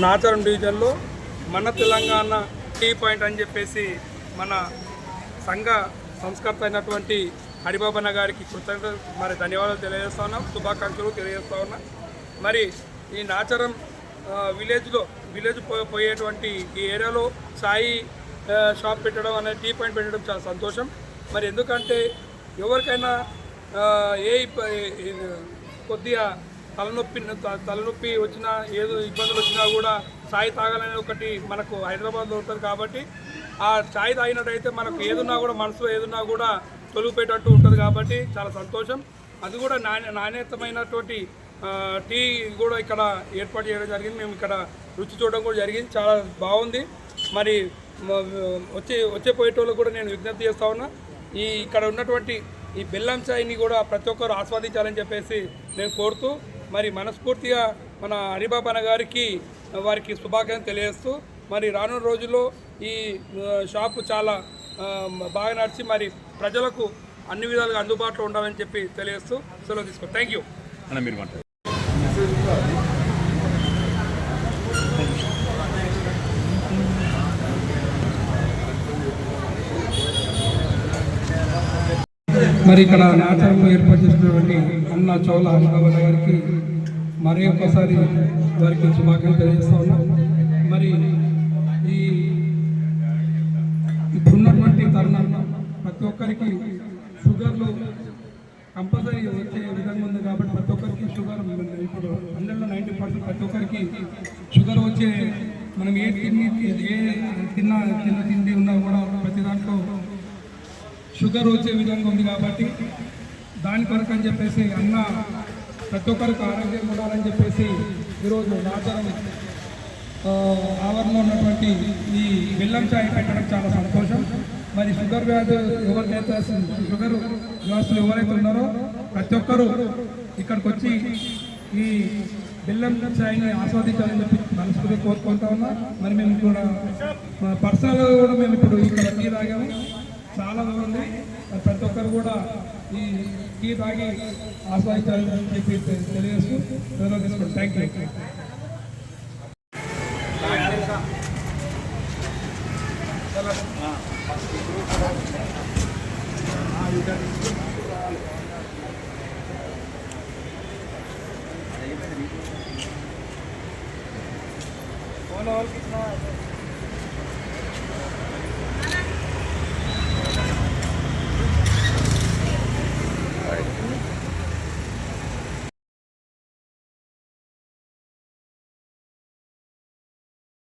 నాచారం డివిజన్లో మన Telangana tea point అని చెప్పేసి మన సంఘ సంస్కర్త అయినటువంటి హరిబాబన్న గారికి కృతజ్ఞత మరి ధన్యవాదాలు తెలియజేస్తా ఉన్నాం, శుభాకాంక్షలు తెలియజేస్తా ఉన్నా. మరి ఈ నాచారం విలేజ్ పోయేటువంటి ఈ ఏరియాలో సాయి షాప్ పెట్టడం అనేది టీ పాయింట్ పెట్టడం చాలా సంతోషం. మరి ఎందుకంటే ఎవరికైనా కొద్దిగా తలనొప్పి వచ్చినా ఏదో ఇబ్బందులు వచ్చినా కూడా చాయ్ తాగాలనే ఒకటి మనకు హైదరాబాద్లో ఉంటుంది. కాబట్టి ఆ చాయ్ తాగినట్టయితే మనకు ఏదున్నా కూడా మనసులో ఏదున్నా కూడా తొలగిపోయేటట్టు ఉంటుంది. కాబట్టి చాలా సంతోషం. అది కూడా నాణ్యతమైనటువంటి టీ కూడా ఇక్కడ ఏర్పాటు చేయడం జరిగింది. మేము ఇక్కడ రుచి చూడడం కూడా జరిగింది, చాలా బాగుంది. మరి వచ్చే పోయేటోళ్ళు కూడా నేను విజ్ఞప్తి చేస్తా ఉన్నా, ఇక్కడ ఉన్నటువంటి ఈ బెల్లం చాయ్ని కూడా ప్రతి ఒక్కరు ఆస్వాదించాలని చెప్పేసి నేను కోరుతూ, మరి మనస్ఫూర్తిగా మన హరిబాబన్న గారికి వారికి శుభాకాంక్షలు తెలియజేస్తూ, మరి రానున్న రోజుల్లో ఈ షాపు చాలా బాగా నడిచి మరి ప్రజలకు అన్ని విధాలుగా అందుబాటులో ఉండాలని చెప్పి తెలియజేస్తూ సెలవు తీసుకో. Thank you. మరి ఇక్కడ నాచారంలో ఏర్పాటు చేసినటువంటి అన్న చౌల హరిబాబన్న గారికి మరి ఒక్కసారి వారికి శుభాకాంక్షలు తెలియజేస్తా ఉన్నాం. మరి ఇప్పుడున్నటువంటి తరుణంలో ప్రతి ఒక్కరికి షుగర్లు కంపల్సరీ వచ్చే విధంగా ఉంది. కాబట్టి ప్రతి ఒక్కరికి షుగర్ ఇప్పుడు 100% ప్రతి ఒక్కరికి షుగర్ వచ్చే, మనం ఏ తిండి ఉన్నా కూడా ప్రతి దాంట్లో షుగర్ వచ్చే విధంగా ఉంది. కాబట్టి దాని కొరకు అని చెప్పేసి అన్న ప్రతి ఒక్కరికి ఆరోగ్యం ఉండాలని చెప్పేసి ఈరోజు నాచారం ఆవరణలో ఉన్నటువంటి ఈ బెల్లం చాయ్ పెట్టడం చాలా సంతోషం. మరి షుగర్ వ్యాధి ఎవరికైతే షుగర్ గ్లాసులు ఎవరైతే ఉన్నారో ప్రతి ఒక్కరూ ఇక్కడికి వచ్చి ఈ బెల్లం చాయ్ని ఆస్వాదించాలని చెప్పి మనస్ఫూర్తిగా కోరుకుంటా ఉన్నా. మరి మేము కూడా పర్సనల్గా కూడా మేము ఇప్పుడు ఇక్కడ టీ తాగాము, చాలా బాగుంది. ప్రతి ఒక్కరు కూడా ఈ టీ తాగి ఆస్వాదించాలని చెప్పి తెలియజేస్తూ తీసుకోండి. Thank you. कौन और कितना